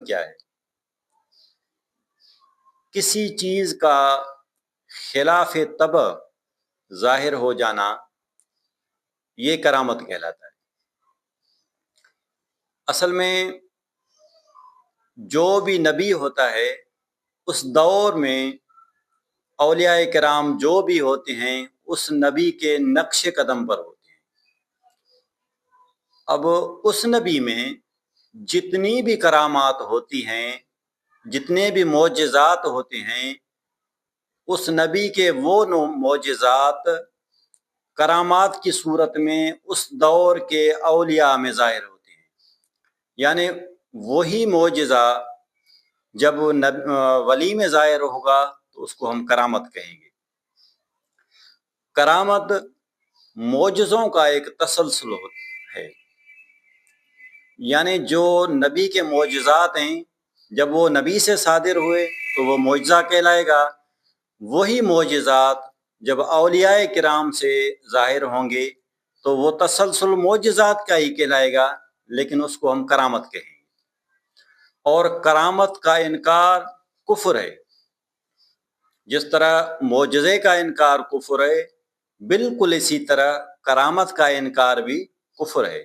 کیا ہے؟ کسی چیز کا خلاف طبع ظاہر ہو جانا یہ کرامت کہلاتا ہے۔ اصل میں جو بھی نبی ہوتا ہے اس دور میں اولیاء کرام جو بھی ہوتے ہیں اس نبی کے نقش قدم پر ہوتے ہیں۔ اب اس نبی میں جتنی بھی کرامات ہوتی ہیں، جتنے بھی معجزات ہوتے ہیں، اس نبی کے وہ معجزات کرامات کی صورت میں اس دور کے اولیاء میں ظاہر ہوتے ہیں۔ یعنی وہی معجزہ جب ولی میں ظاہر ہوگا تو اس کو ہم کرامت کہیں گے۔ کرامت معجزوں کا ایک تسلسل ہے، یعنی جو نبی کے معجزات ہیں جب وہ نبی سے صادر ہوئے تو وہ معجزہ کہلائے گا، وہی معجزات جب اولیاء کرام سے ظاہر ہوں گے تو وہ تسلسل معجزات کا ہی کہلائے گا، لیکن اس کو ہم کرامت کہیں گے۔ اور کرامت کا انکار کفر ہے، جس طرح معجزے کا انکار کفر ہے، بالکل اسی طرح کرامت کا انکار بھی کفر ہے۔